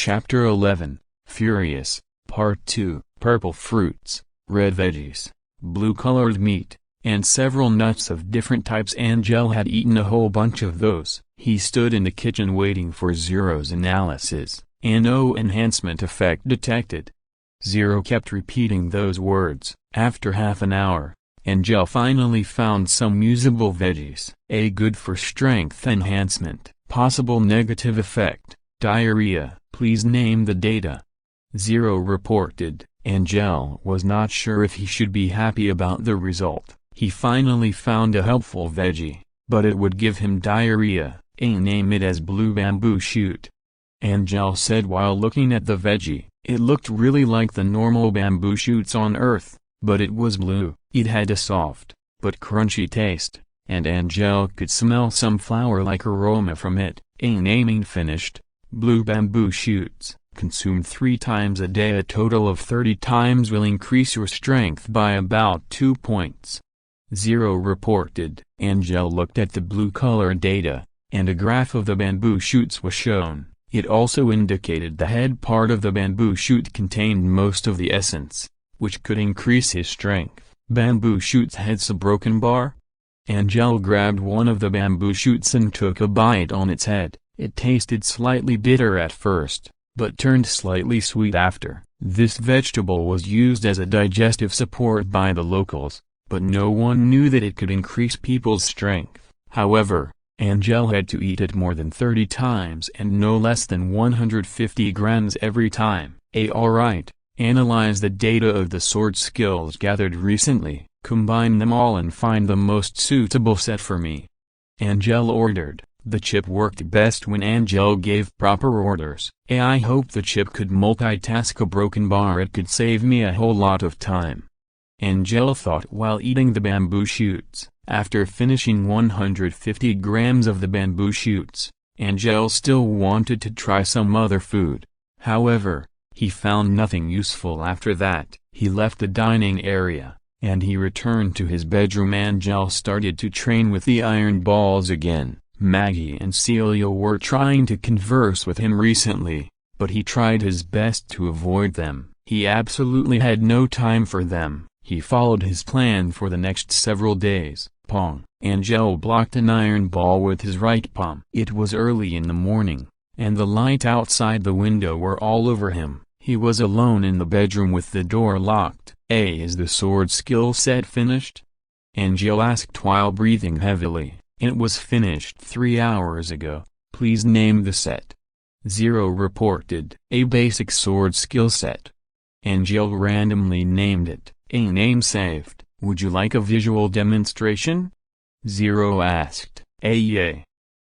Chapter 11, Furious, Part 2, Purple fruits, red veggies, blue-colored meat, and several nuts of different types. Angel had eaten a whole bunch of those. He stood in the kitchen waiting for Zero's analysis, and no enhancement effect detected. Zero kept repeating those words. After half an hour, Angel finally found some usable veggies. A good for strength enhancement, possible negative effect, diarrhea. Please name the data. Zero reported. Angel was not sure if he should be happy about the result. He finally found a helpful veggie, but it would give him diarrhea. Name it as blue bamboo shoot. Angel said while looking at the veggie. It looked really like the normal bamboo shoots on Earth, but it was blue. It had a soft, but crunchy taste, and Angel could smell some flower-like aroma from it. Naming finished. Blue bamboo shoots, consumed 3 times a day. A total of 30 times will increase your strength by about 2 points. Zero reported. Angel looked at the blue color data, and a graph of the bamboo shoots was shown. It also indicated the head part of the bamboo shoot contained most of the essence, which could increase his strength. Bamboo shoot's head's a broken bar? Angel grabbed one of the bamboo shoots and took a bite on its head. It tasted slightly bitter at first, but turned slightly sweet after. This vegetable was used as a digestive support by the locals, but no one knew that it could increase people's strength. However, Angel had to eat it more than 30 times and no less than 150 grams every time. Alright, analyze the data of the sword skills gathered recently, combine them all and find the most suitable set for me. Angel ordered. The chip worked best when Angel gave proper orders. I hope the chip could multitask a broken bar. It could save me a whole lot of time. Angel thought while eating the bamboo shoots. After finishing 150 grams of the bamboo shoots, Angel still wanted to try some other food. However, he found nothing useful after that. He left the dining area, and he returned to his bedroom. Angel started to train with the iron balls again. Maggie and Celia were trying to converse with him recently, but he tried his best to avoid them. He absolutely had no time for them. He followed his plan for the next several days. Pong. Angel blocked an iron ball with his right palm. It was early in the morning, and the light outside the window were all over him. He was alone in the bedroom with the door locked. Is the sword skill set finished? Angel asked while breathing heavily. It was finished 3 hours ago. Please name the set. Zero reported. A basic sword skill set. Angel randomly named it. A name saved. Would you like a visual demonstration? Zero asked. Yay.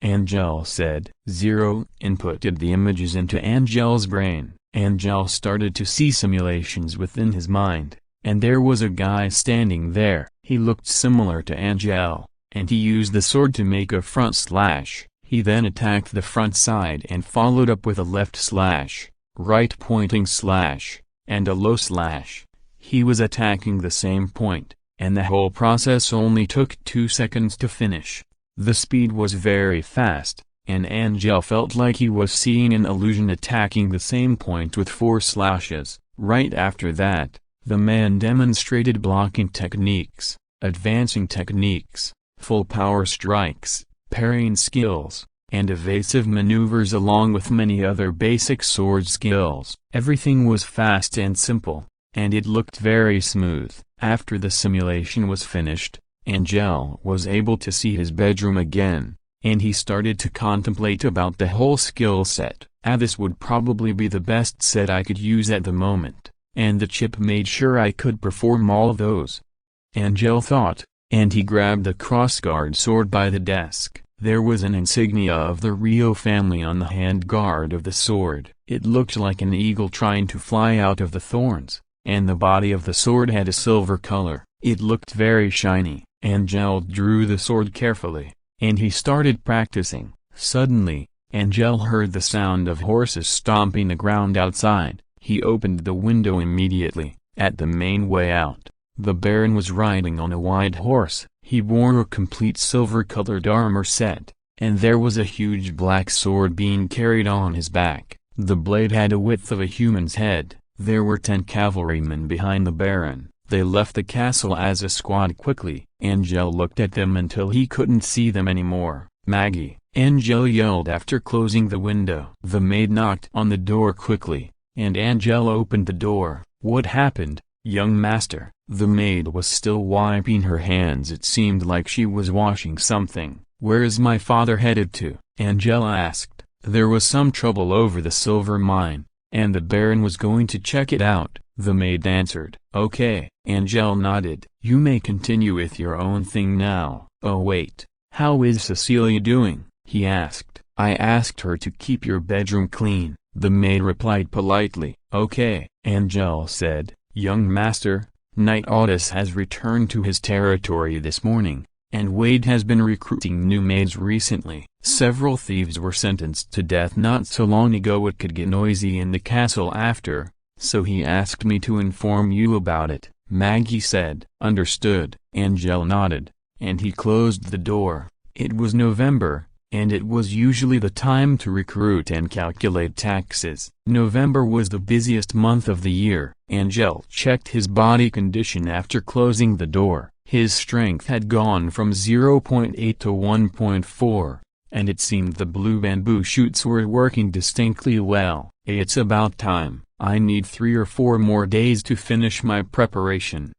Angel said. Zero inputted the images into Angel's brain. Angel started to see simulations within his mind, and there was a guy standing there. He looked similar to Angel, and he used the sword to make a front slash. He then attacked the front side and followed up with a left slash, right pointing slash, and a low slash. He was attacking the same point, and the whole process only took 2 seconds to finish. The speed was very fast, and Angel felt like he was seeing an illusion attacking the same point with 4 slashes. Right after that, the man demonstrated blocking techniques, advancing techniques, full power strikes, parrying skills, and evasive maneuvers along with many other basic sword skills. Everything was fast and simple, and it looked very smooth. After the simulation was finished, Angel was able to see his bedroom again, and he started to contemplate about the whole skill set. This would probably be the best set I could use at the moment, and the chip made sure I could perform all those. Angel thought, and he grabbed the crossguard sword by the desk. There was an insignia of the Rio family on the handguard of the sword. It looked like an eagle trying to fly out of the thorns, and the body of the sword had a silver color. It looked very shiny. Angel drew the sword carefully, and he started practicing. Suddenly, Angel heard the sound of horses stomping the ground outside. He opened the window immediately. At the main way out, the Baron was riding on a white horse. He wore a complete silver-colored armor set, and there was a huge black sword being carried on his back. The blade had a width of a human's head. There were 10 cavalrymen behind the Baron. They left the castle as a squad quickly. Angel looked at them until he couldn't see them anymore. "Maggie!" Angel yelled after closing the window. The maid knocked on the door quickly, and Angel opened the door. "What happened, young master?" The maid was still wiping her hands. It seemed like she was washing something. "Where is my father headed to?" Angela asked. "There was some trouble over the silver mine, and the Baron was going to check it out," the maid answered. "Okay." Angel nodded. "You may continue with your own thing now." "Oh wait, how is Cecilia doing?" he asked. "I asked her to keep your bedroom clean," the maid replied politely. "Okay," Angel said. "Young master, Knight Otis has returned to his territory this morning, and Wade has been recruiting new maids recently. Several thieves were sentenced to death not so long ago. It could get noisy in the castle after, so he asked me to inform you about it," Maggie said. "Understood." Angel nodded, and he closed the door. It was November, and it was usually the time to recruit and calculate taxes. November was the busiest month of the year. Angel checked his body condition after closing the door. His strength had gone from 0.8 to 1.4, and it seemed the blue bamboo shoots were working distinctly well. "It's about time. I need 3 or 4 more days to finish my preparation."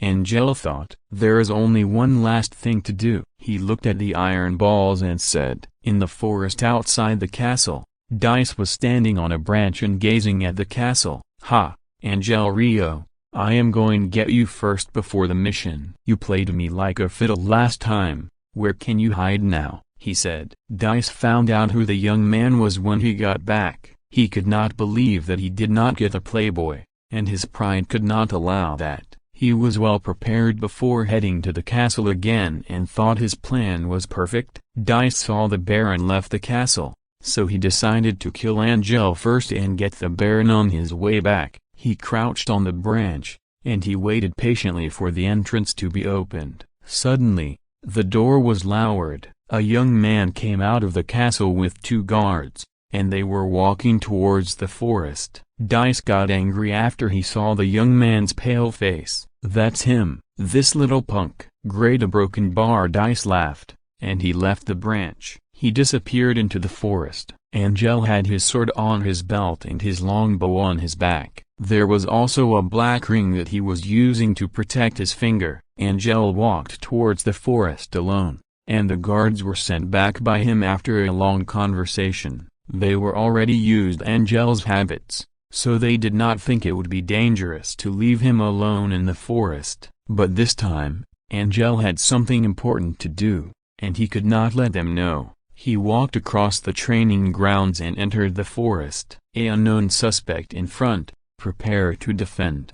Angel thought, "There is only one last thing to do." He looked at the iron balls and said. In the forest outside the castle, Dice was standing on a branch and gazing at the castle. "Ha, Angel Rio, I am going to get you first before the mission. You played me like a fiddle last time. Where can you hide now?" he said. Dice found out who the young man was when he got back. He could not believe that he did not get a playboy, and his pride could not allow that. He was well prepared before heading to the castle again and thought his plan was perfect. Dice saw the Baron left the castle, so he decided to kill Angel first and get the Baron on his way back. He crouched on the branch, and he waited patiently for the entrance to be opened. Suddenly, the door was lowered. A young man came out of the castle with 2 guards, and they were walking towards the forest. Dice got angry after he saw the young man's pale face. "That's him, this little punk." "Great, a broken bar," Dice laughed, and he left the branch. He disappeared into the forest. Angel had his sword on his belt and his longbow on his back. There was also a black ring that he was using to protect his finger. Angel walked towards the forest alone, and the guards were sent back by him after a long conversation. They were already used to Angel's habits, so they did not think it would be dangerous to leave him alone in the forest. But this time, Angel had something important to do, and he could not let them know. He walked across the training grounds and entered the forest. "A unknown suspect in front. Prepare to defend."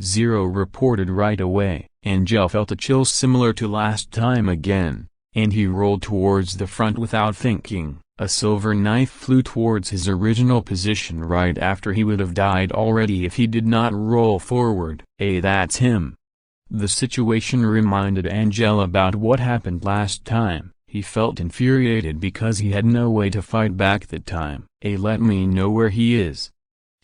Zero reported right away. Angel felt a chill similar to last time again, and he rolled towards the front without thinking. A silver knife flew towards his original position right after he would have died already if he did not roll forward. That's him." The situation reminded Angel about what happened last time. He felt infuriated because he had no way to fight back that time. Let me know where he is,"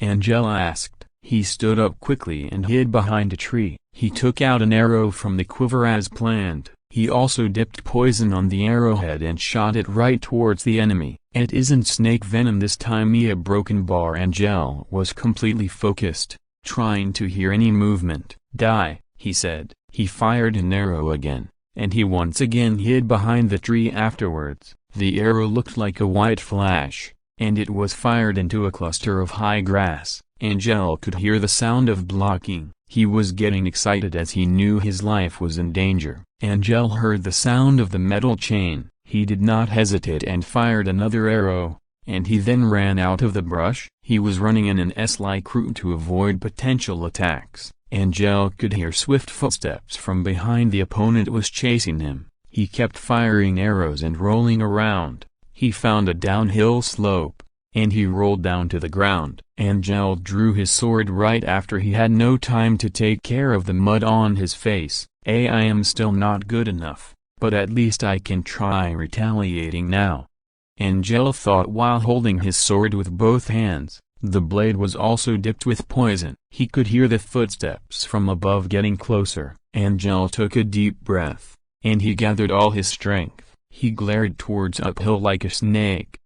Angela asked. He stood up quickly and hid behind a tree. He took out an arrow from the quiver as planned. He also dipped poison on the arrowhead and shot it right towards the enemy. "It isn't snake venom this time." A broken bar. Angel was completely focused, trying to hear any movement. "Die," he said. He fired an arrow again, and he once again hid behind the tree afterwards. The arrow looked like a white flash, and it was fired into a cluster of high grass. Angel could hear the sound of blocking. He was getting excited as he knew his life was in danger. Angel heard the sound of the metal chain. He did not hesitate and fired another arrow, and he then ran out of the brush. He was running in an S-like route to avoid potential attacks. Angel could hear swift footsteps from behind. The opponent was chasing him. He kept firing arrows and rolling around. He found a downhill slope, and he rolled down to the ground. Angel drew his sword right after he had no time to take care of the mud on his face. I am still not good enough, but at least I can try retaliating now." Angel thought while holding his sword with both hands. The blade was also dipped with poison. He could hear the footsteps from above getting closer. Angel took a deep breath, and he gathered all his strength. He glared towards uphill like a snake.